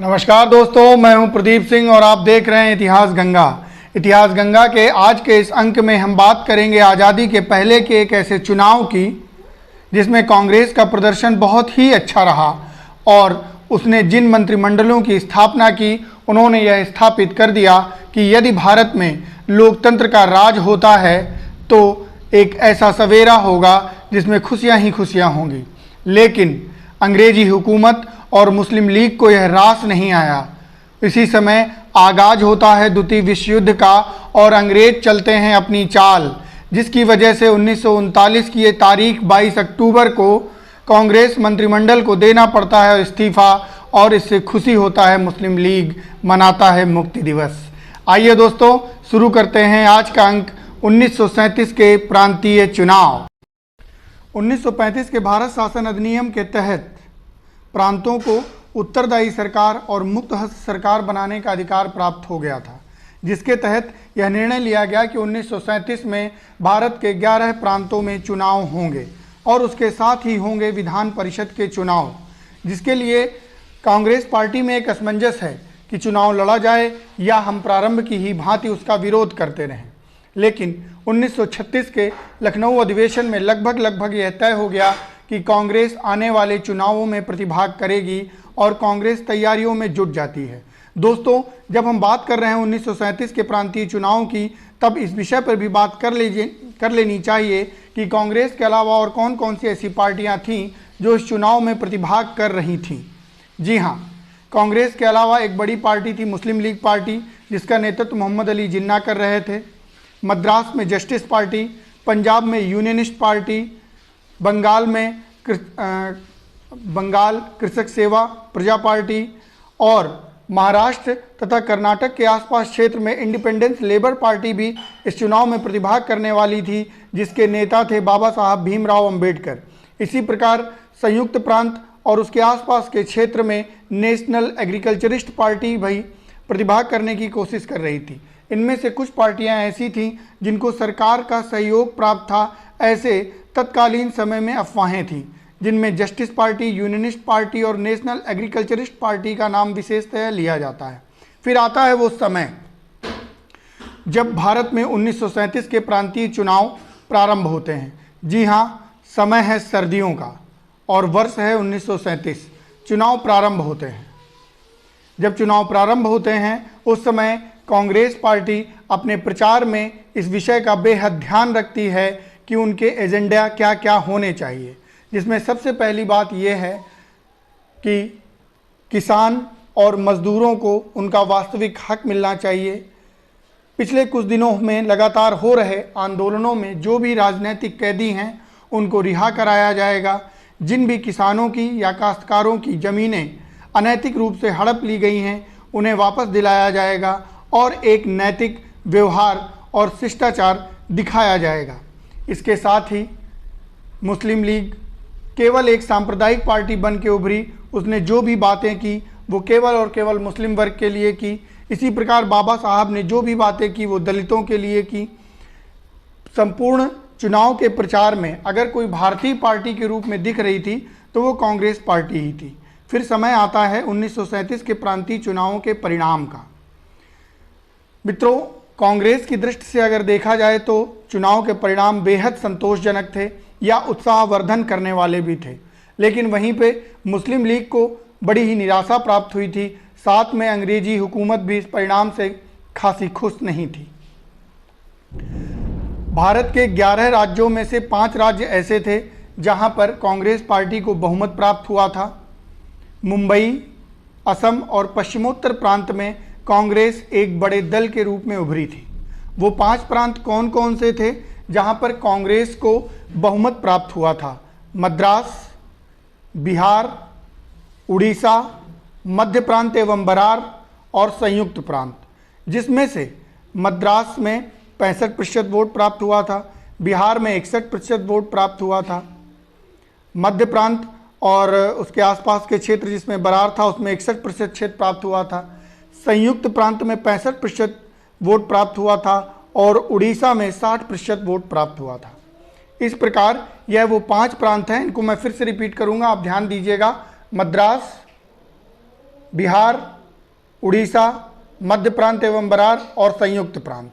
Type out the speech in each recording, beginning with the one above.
नमस्कार दोस्तों, मैं हूं प्रदीप सिंह और आप देख रहे हैं इतिहास गंगा। इतिहास गंगा के आज के इस अंक में हम बात करेंगे आज़ादी के पहले के एक ऐसे चुनाव की जिसमें कांग्रेस का प्रदर्शन बहुत ही अच्छा रहा और उसने जिन मंत्रिमंडलों की स्थापना की उन्होंने यह स्थापित कर दिया कि यदि भारत में लोकतंत्र का राज होता है तो एक ऐसा सवेरा होगा जिसमें खुशियां ही खुशियां होंगी। लेकिन अंग्रेजी हुकूमत और मुस्लिम लीग को यह रास नहीं आया। इसी समय आगाज होता है द्वितीय विश्व युद्ध का और अंग्रेज चलते हैं अपनी चाल, जिसकी वजह से 1939 की ये तारीख 22 अक्टूबर को कांग्रेस मंत्रिमंडल को देना पड़ता है इस्तीफा और इससे खुशी होता है मुस्लिम लीग मनाता है मुक्ति दिवस। आइए दोस्तों शुरू करते हैं आज का अंक 1937 के प्रांतीय चुनाव। 1935 के भारत शासन अधिनियम के तहत प्रांतों को उत्तरदायी सरकार और मुक्त हस्त सरकार बनाने का अधिकार प्राप्त हो गया था, जिसके तहत यह निर्णय लिया गया कि 1937 में भारत के 11 प्रांतों में चुनाव होंगे और उसके साथ ही होंगे विधान परिषद के चुनाव, जिसके लिए कांग्रेस पार्टी में एक असमंजस है कि चुनाव लड़ा जाए या हम प्रारंभ की ही भांति उसका विरोध करते रहें। लेकिन 1936 के लखनऊ अधिवेशन में लगभग यह तय हो गया कि कांग्रेस आने वाले चुनावों में प्रतिभाग करेगी और कांग्रेस तैयारियों में जुट जाती है। दोस्तों, जब हम बात कर रहे हैं 1937 के प्रांतीय चुनाव की, तब इस विषय पर भी बात कर लेनी चाहिए कि कांग्रेस के अलावा और कौन कौन सी ऐसी पार्टियां थीं जो इस चुनाव में प्रतिभाग कर रही थीं। जी हाँ, कांग्रेस के अलावा एक बड़ी पार्टी थी मुस्लिम लीग पार्टी, जिसका नेतृत्व मोहम्मद अली जिन्ना कर रहे थे। मद्रास में जस्टिस पार्टी, पंजाब में यूनियनिस्ट पार्टी, बंगाल कृषक सेवा प्रजा पार्टी और महाराष्ट्र तथा कर्नाटक के आसपास क्षेत्र में इंडिपेंडेंस लेबर पार्टी भी इस चुनाव में प्रतिभाग करने वाली थी, जिसके नेता थे बाबा साहब भीमराव अंबेडकर। इसी प्रकार संयुक्त प्रांत और उसके आसपास के क्षेत्र में नेशनल एग्रीकल्चरिस्ट पार्टी भी प्रतिभाग करने की कोशिश कर रही थी। इनमें से कुछ पार्टियां ऐसी थीं जिनको सरकार का सहयोग प्राप्त था। ऐसे तत्कालीन समय में अफवाहें थीं जिनमें जस्टिस पार्टी, यूनियनिस्ट पार्टी और नेशनल एग्रीकल्चरिस्ट पार्टी का नाम विशेषतः लिया जाता है। फिर आता है वो समय जब भारत में 1937 के प्रांतीय चुनाव प्रारंभ होते हैं। जी हाँ, समय है सर्दियों का और वर्ष है 1937। चुनाव प्रारंभ होते हैं। जब चुनाव प्रारंभ होते हैं उस समय कांग्रेस पार्टी अपने प्रचार में इस विषय का बेहद ध्यान रखती है कि उनके एजेंडा क्या क्या होने चाहिए, जिसमें सबसे पहली बात यह है कि किसान और मज़दूरों को उनका वास्तविक हक मिलना चाहिए। पिछले कुछ दिनों में लगातार हो रहे आंदोलनों में जो भी राजनीतिक कैदी हैं उनको रिहा कराया जाएगा। जिन भी किसानों की या काश्तकारों की ज़मीनें अनैतिक रूप से हड़प ली गई हैं उन्हें वापस दिलाया जाएगा और एक नैतिक व्यवहार और शिष्टाचार दिखाया जाएगा। इसके साथ ही मुस्लिम लीग केवल एक सांप्रदायिक पार्टी बन के उभरी। उसने जो भी बातें की वो केवल और केवल मुस्लिम वर्ग के लिए की। इसी प्रकार बाबा साहब ने जो भी बातें की वो दलितों के लिए की। संपूर्ण चुनाव के प्रचार में अगर कोई भारतीय पार्टी के रूप में दिख रही थी तो वो कांग्रेस पार्टी ही थी। फिर समय आता है 1937 के प्रांतीय चुनावों के परिणाम का। मित्रों, कांग्रेस की दृष्टि से अगर देखा जाए तो चुनाव के परिणाम बेहद संतोषजनक थे या उत्साहवर्धन करने वाले भी थे, लेकिन वहीं पे मुस्लिम लीग को बड़ी ही निराशा प्राप्त हुई थी। साथ में अंग्रेजी हुकूमत भी इस परिणाम से खासी खुश नहीं थी। भारत के 11 राज्यों में से 5 राज्य ऐसे थे जहां पर कांग्रेस पार्टी को बहुमत प्राप्त हुआ था। मुंबई, असम और पश्चिमोत्तर प्रांत में कांग्रेस एक बड़े दल के रूप में उभरी थी। वो 5 प्रांत कौन कौन से थे जहां पर कांग्रेस को बहुमत प्राप्त हुआ था? मद्रास, बिहार, उड़ीसा, मध्य प्रांत एवं बरार और संयुक्त प्रांत, जिसमें से मद्रास में 65% वोट प्राप्त हुआ था, बिहार में 61% वोट प्राप्त हुआ था, मध्य प्रांत और उसके आसपास के क्षेत्र जिसमें बरार था उसमें 61% क्षेत्र प्राप्त हुआ था, संयुक्त प्रांत में 65% वोट प्राप्त हुआ था और उड़ीसा में 60% वोट प्राप्त हुआ था। इस प्रकार यह वो 5 प्रांत हैं। इनको मैं फिर से रिपीट करूंगा, आप ध्यान दीजिएगा। मद्रास, बिहार, उड़ीसा, मध्य प्रांत एवं बरार और संयुक्त प्रांत,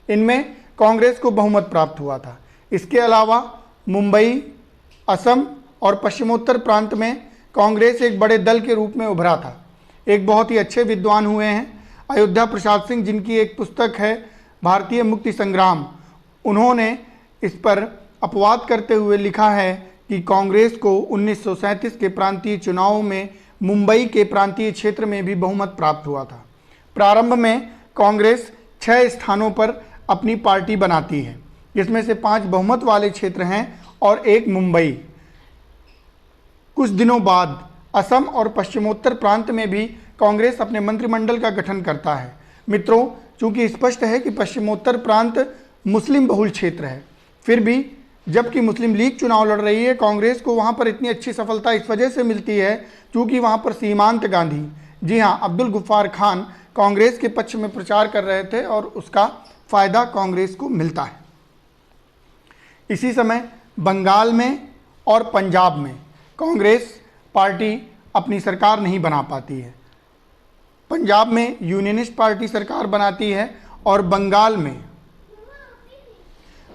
इनमें कांग्रेस को बहुमत प्राप्त हुआ था। इसके अलावा मुंबई, असम और पश्चिमोत्तर प्रांत में कांग्रेस एक बड़े दल के रूप में उभरा था। एक बहुत ही अच्छे विद्वान हुए हैं अयोध्या प्रसाद सिंह, जिनकी एक पुस्तक है भारतीय मुक्ति संग्राम। उन्होंने इस पर अपवाद करते हुए लिखा है कि कांग्रेस को 1937 के प्रांतीय चुनावों में मुंबई के प्रांतीय क्षेत्र में भी बहुमत प्राप्त हुआ था। प्रारंभ में कांग्रेस 6 स्थानों पर अपनी पार्टी बनाती है, जिसमें से 5 बहुमत वाले क्षेत्र हैं और 1 मुंबई। कुछ दिनों बाद असम और पश्चिमोत्तर प्रांत में भी कांग्रेस अपने मंत्रिमंडल का गठन करता है। मित्रों, चूंकि स्पष्ट है कि पश्चिमोत्तर प्रांत मुस्लिम बहुल क्षेत्र है, फिर भी जबकि मुस्लिम लीग चुनाव लड़ रही है, कांग्रेस को वहां पर इतनी अच्छी सफलता इस वजह से मिलती है क्योंकि वहां पर सीमांत गांधी, जी हां, अब्दुल गफ्फार खान कांग्रेस के पक्ष में प्रचार कर रहे थे और उसका फायदा कांग्रेस को मिलता है। इसी समय बंगाल में और पंजाब में कांग्रेस पार्टी अपनी सरकार नहीं बना पाती है। पंजाब में यूनियनिस्ट पार्टी सरकार बनाती है और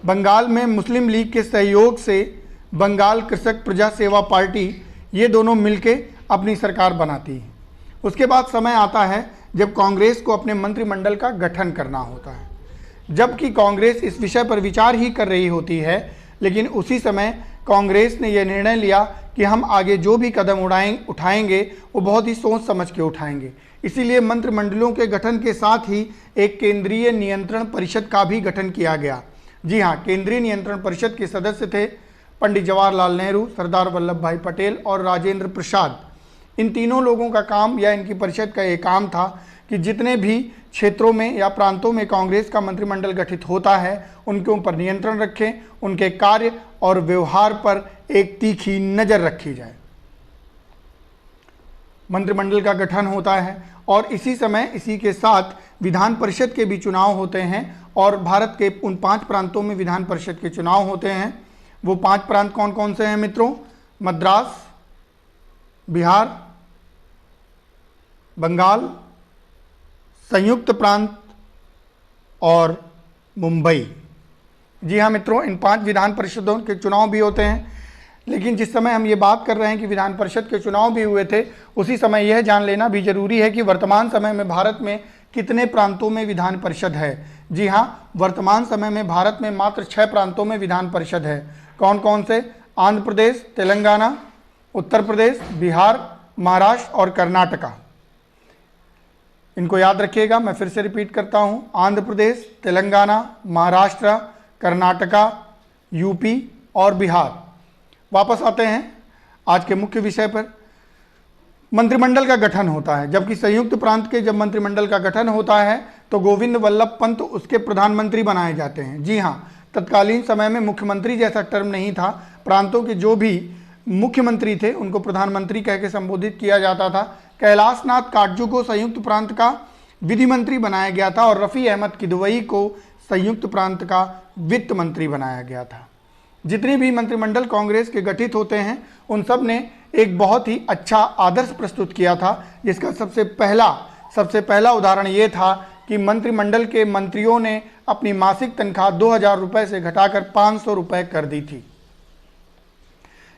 बंगाल में मुस्लिम लीग के सहयोग से बंगाल कृषक प्रजा सेवा पार्टी, ये दोनों मिलके अपनी सरकार बनाती है। उसके बाद समय आता है जब कांग्रेस को अपने मंत्रिमंडल का गठन करना होता है, जबकि कांग्रेस इस विषय पर विचार ही कर रही होती है, लेकिन उसी समय कांग्रेस ने यह निर्णय लिया कि हम आगे जो भी कदम उठाएंगे वो बहुत ही सोच समझ के उठाएंगे। इसीलिए मंत्रिमंडलों के गठन के साथ ही एक केंद्रीय नियंत्रण परिषद का भी गठन किया गया। जी हाँ, केंद्रीय नियंत्रण परिषद के सदस्य थे पंडित जवाहरलाल नेहरू, सरदार वल्लभ भाई पटेल और राजेंद्र प्रसाद। इन तीनों लोगों का काम या इनकी परिषद का एक काम था कि जितने भी क्षेत्रों में या प्रांतों में कांग्रेस का मंत्रिमंडल गठित होता है उनके ऊपर नियंत्रण रखें, उनके कार्य और व्यवहार पर एक तीखी नज़र रखी जाए। मंत्रिमंडल का गठन होता है और इसी समय इसी के साथ विधान परिषद के भी चुनाव होते हैं और भारत के उन 5 प्रांतों में विधान परिषद के चुनाव होते हैं। वो 5 प्रांत कौन कौन से हैं मित्रों? मद्रास, बिहार, बंगाल, संयुक्त प्रांत और मुंबई। जी हाँ मित्रों, इन 5 विधान परिषदों के चुनाव भी होते हैं। लेकिन जिस समय हम ये बात कर रहे हैं कि विधान परिषद के चुनाव भी हुए थे, उसी समय यह जान लेना भी जरूरी है कि वर्तमान समय में भारत में कितने प्रांतों में विधान परिषद है। जी हाँ, वर्तमान समय में भारत में मात्र 6 प्रांतों में विधान परिषद है। कौन कौन से? आंध्र प्रदेश, तेलंगाना, उत्तर प्रदेश, बिहार, महाराष्ट्र और कर्नाटका। इनको याद रखिएगा, मैं फिर से रिपीट करता हूँ, आंध्र प्रदेश, तेलंगाना, महाराष्ट्र, कर्नाटका, यूपी और बिहार। वापस आते हैं आज के मुख्य विषय पर। मंत्रिमंडल का गठन होता है, जबकि संयुक्त प्रांत के जब मंत्रिमंडल का गठन होता है तो गोविंद वल्लभ पंत उसके प्रधानमंत्री बनाए जाते हैं। जी हाँ, तत्कालीन समय में मुख्यमंत्री जैसा टर्म नहीं था, प्रांतों के जो भी मुख्यमंत्री थे उनको प्रधानमंत्री कह के संबोधित किया जाता था। कैलाश नाथ काटजू को संयुक्त प्रांत का विधि मंत्री बनाया गया था और रफ़ी अहमद किदवई को संयुक्त प्रांत का वित्त मंत्री बनाया गया था। जितने भी मंत्रिमंडल कांग्रेस के गठित होते हैं उन सब ने एक बहुत ही अच्छा आदर्श प्रस्तुत किया था, जिसका सबसे पहला उदाहरण ये था कि मंत्रिमंडल के मंत्रियों ने अपनी मासिक तनख्वाह 2000 रुपये से घटाकर 500 रुपये कर दी थी।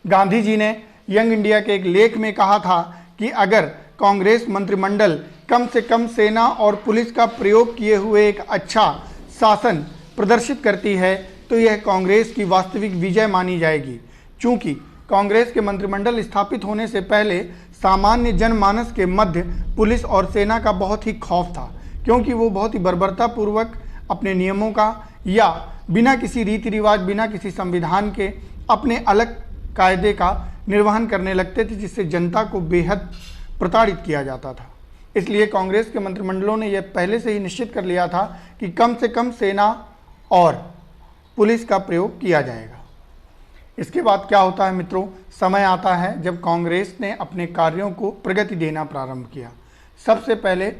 गांधी जी ने यंग इंडिया के एक लेख में कहा था कि अगर कांग्रेस मंत्रिमंडल कम से कम सेना और पुलिस का प्रयोग किए हुए एक अच्छा शासन प्रदर्शित करती है तो यह कांग्रेस की वास्तविक विजय मानी जाएगी। चूंकि कांग्रेस के मंत्रिमंडल स्थापित होने से पहले सामान्य जनमानस के मध्य पुलिस और सेना का बहुत ही खौफ था, क्योंकि वो बहुत ही बर्बरतापूर्वक अपने नियमों का या बिना किसी रीति रिवाज, बिना किसी संविधान के अपने अलग कायदे का निर्वहन करने लगते थे, जिससे जनता को बेहद प्रताड़ित किया जाता था। इसलिए कांग्रेस के मंत्रिमंडलों ने यह पहले से ही निश्चित कर लिया था कि कम से कम सेना और पुलिस का प्रयोग किया जाएगा। इसके बाद क्या होता है मित्रों? समय आता है जब कांग्रेस ने अपने कार्यों को प्रगति देना प्रारंभ किया। सबसे पहले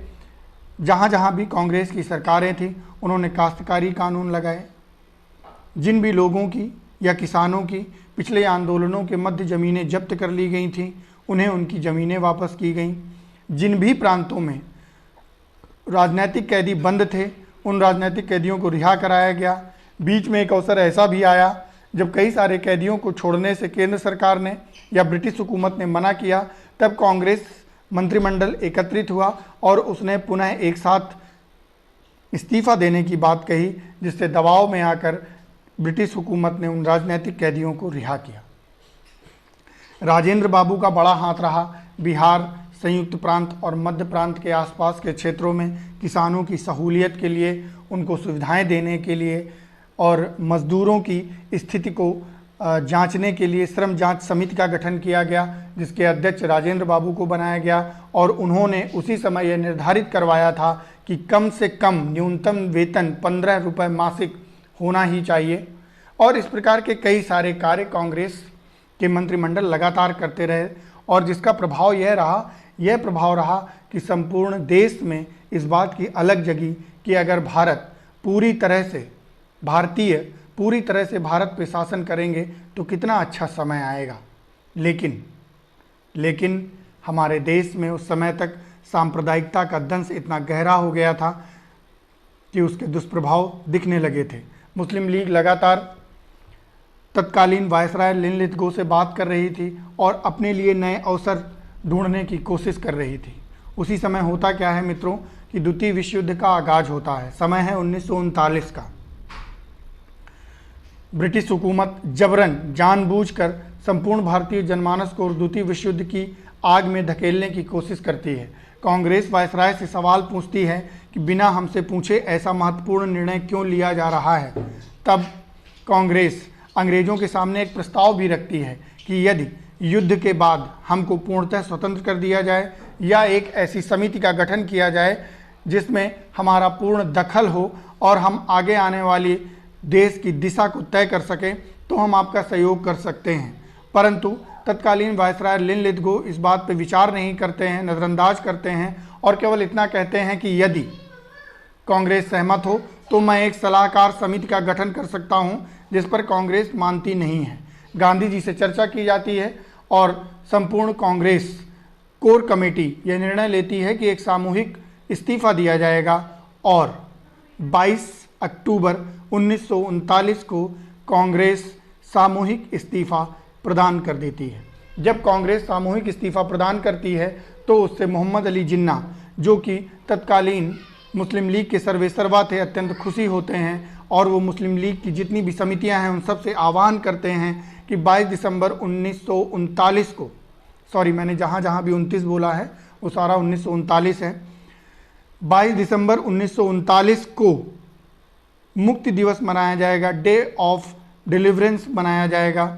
जहाँ जहाँ भी कांग्रेस की सरकारें थी उन्होंने काश्तकारी कानून लगाए। जिन भी लोगों की या किसानों की पिछले आंदोलनों के मध्य ज़मीनें जब्त कर ली गई थीं उन्हें उनकी ज़मीनें वापस की गईं। जिन भी प्रांतों में राजनीतिक कैदी बंद थे उन राजनीतिक कैदियों को रिहा कराया गया। बीच में एक अवसर ऐसा भी आया जब कई सारे कैदियों को छोड़ने से केंद्र सरकार ने या ब्रिटिश हुकूमत ने मना किया, तब कांग्रेस मंत्रिमंडल एकत्रित हुआ और उसने पुनः एक साथ इस्तीफा देने की बात कही, जिससे दबाव में आकर ब्रिटिश हुकूमत ने उन राजनीतिक कैदियों को रिहा किया। राजेंद्र बाबू का बड़ा हाथ रहा। बिहार, संयुक्त प्रांत और मध्य प्रांत के आसपास के क्षेत्रों में किसानों की सहूलियत के लिए, उनको सुविधाएं देने के लिए और मज़दूरों की स्थिति को जांचने के लिए श्रम जांच समिति का गठन किया गया, जिसके अध्यक्ष राजेंद्र बाबू को बनाया गया। और उन्होंने उसी समय यह निर्धारित करवाया था कि कम से कम न्यूनतम वेतन 15 रुपये मासिक होना ही चाहिए। और इस प्रकार के कई सारे कार्य कांग्रेस के मंत्रिमंडल लगातार करते रहे और जिसका प्रभाव यह प्रभाव रहा कि संपूर्ण देश में इस बात की अलग जगी कि अगर पूरी तरह से भारत पे शासन करेंगे तो कितना अच्छा समय आएगा। लेकिन हमारे देश में उस समय तक सांप्रदायिकता का दंश इतना गहरा हो गया था कि उसके दुष्प्रभाव दिखने लगे थे। मुस्लिम लीग लगातार तत्कालीन वायसराय लिनलिथगो से बात कर रही थी और अपने लिए नए अवसर ढूंढने की कोशिश कर रही थी। उसी समय होता क्या है मित्रों कि द्वितीय विश्व युद्ध का आगाज होता है। समय है 1939 का। ब्रिटिश हुकूमत जबरन जानबूझकर संपूर्ण भारतीय जनमानस को द्वितीय विश्व युद्ध की आग में धकेलने की कोशिश करती है। कांग्रेस वायसराय से सवाल पूछती है कि बिना हमसे पूछे ऐसा महत्वपूर्ण निर्णय क्यों लिया जा रहा है। तब कांग्रेस अंग्रेज़ों के सामने एक प्रस्ताव भी रखती है कि यदि युद्ध के बाद हमको पूर्णतः स्वतंत्र कर दिया जाए या एक ऐसी समिति का गठन किया जाए जिसमें हमारा पूर्ण दखल हो और हम आगे आने वाली देश की दिशा को तय कर सकें, तो हम आपका सहयोग कर सकते हैं। परंतु तत्कालीन वायसराय लिनलिथगो इस बात पर विचार नहीं करते हैं, नज़रअंदाज करते हैं और केवल इतना कहते हैं कि यदि कांग्रेस सहमत हो तो मैं एक सलाहकार समिति का गठन कर सकता हूं, जिस पर कांग्रेस मानती नहीं है। गांधी जी से चर्चा की जाती है और संपूर्ण कांग्रेस कोर कमेटी यह निर्णय लेती है कि एक सामूहिक इस्तीफा दिया जाएगा और 22 अक्टूबर 1939 को कांग्रेस सामूहिक इस्तीफा प्रदान कर देती है। जब कांग्रेस सामूहिक इस्तीफा प्रदान करती है तो उससे मोहम्मद अली जिन्ना, जो कि तत्कालीन मुस्लिम लीग के सर्वेसर्वा थे, अत्यंत खुशी होते हैं और वो मुस्लिम लीग की जितनी भी समितियां हैं उन सब से आह्वान करते हैं कि 22 दिसंबर 1939 को, सॉरी मैंने जहाँ भी 29 बोला है वो सारा 1939 है, 22 दिसंबर 1939 को मुक्ति दिवस मनाया जाएगा, डे ऑफ डिलीवरेंस मनाया जाएगा।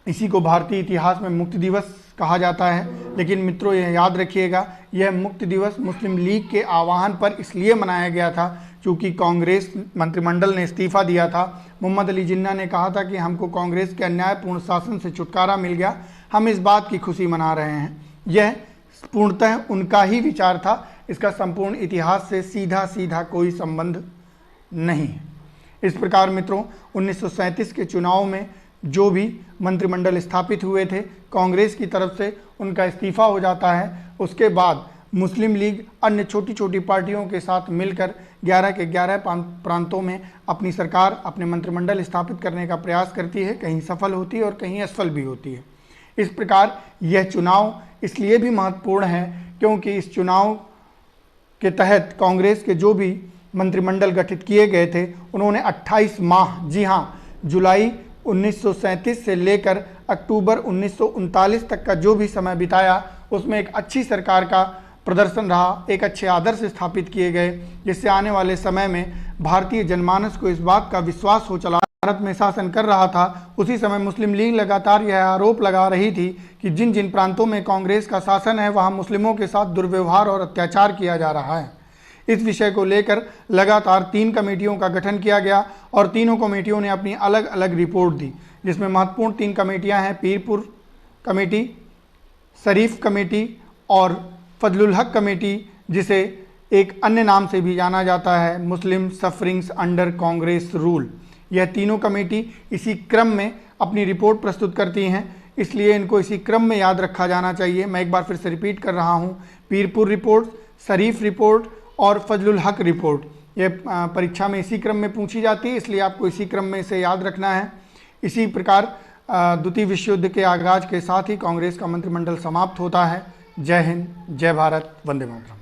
इसी को भारतीय इतिहास में मुक्ति दिवस कहा जाता है। लेकिन मित्रों यह याद रखिएगा, यह मुक्ति दिवस मुस्लिम लीग के आह्वान पर इसलिए मनाया गया था क्योंकि कांग्रेस मंत्रिमंडल ने इस्तीफा दिया था। मोहम्मद अली जिन्ना ने कहा था कि हमको कांग्रेस के अन्यायपूर्ण शासन से छुटकारा मिल गया, हम इस बात की खुशी मना रहे हैं। यह पूर्णतः उनका ही विचार था, इसका संपूर्ण इतिहास से सीधा कोई संबंध नहीं है। इस प्रकार मित्रों 1937 के चुनाव में जो भी मंत्रिमंडल स्थापित हुए थे कांग्रेस की तरफ से, उनका इस्तीफा हो जाता है। उसके बाद मुस्लिम लीग अन्य छोटी छोटी पार्टियों के साथ मिलकर 11 के 11 प्रांतों में अपनी सरकार, अपने मंत्रिमंडल स्थापित करने का प्रयास करती है। कहीं सफल होती है और कहीं असफल भी होती है। इस प्रकार यह चुनाव इसलिए भी महत्वपूर्ण है क्योंकि इस चुनाव के तहत कांग्रेस के जो भी मंत्रिमंडल गठित किए गए थे उन्होंने 28 माह, जी हाँ, जुलाई 1937 से लेकर अक्टूबर 1939 तक का जो भी समय बिताया उसमें एक अच्छी सरकार का प्रदर्शन रहा, एक अच्छे आदर्श स्थापित किए गए, जिससे आने वाले समय में भारतीय जनमानस को इस बात का विश्वास हो चला भारत में शासन कर रहा था। उसी समय मुस्लिम लीग लगातार यह आरोप लगा रही थी कि जिन जिन प्रांतों में कांग्रेस का शासन है वहाँ मुस्लिमों के साथ दुर्व्यवहार और अत्याचार किया जा रहा है। इस विषय को लेकर लगातार 3 कमेटियों का गठन किया गया और तीनों कमेटियों ने अपनी अलग अलग रिपोर्ट दी, जिसमें महत्वपूर्ण 3 कमेटियां हैं, पीरपुर कमेटी, शरीफ कमेटी और फजलुल हक कमेटी, जिसे एक अन्य नाम से भी जाना जाता है मुस्लिम सफरिंग्स अंडर कांग्रेस रूल। यह तीनों कमेटी इसी क्रम में अपनी रिपोर्ट प्रस्तुत करती हैं। इसलिए इनको इसी क्रम में याद रखा जाना चाहिए। मैं एक बार फिर से रिपीट कर रहा हूँ, पीरपुर रिपोर्ट, शरीफ रिपोर्ट और फजलुल हक रिपोर्ट, ये परीक्षा में इसी क्रम में पूछी जाती है, इसलिए आपको इसी क्रम में इसे याद रखना है। इसी प्रकार द्वितीय विश्व युद्ध के आगाज के साथ ही कांग्रेस का मंत्रिमंडल समाप्त होता है। जय हिंद, जय भारत, वंदे मातरम।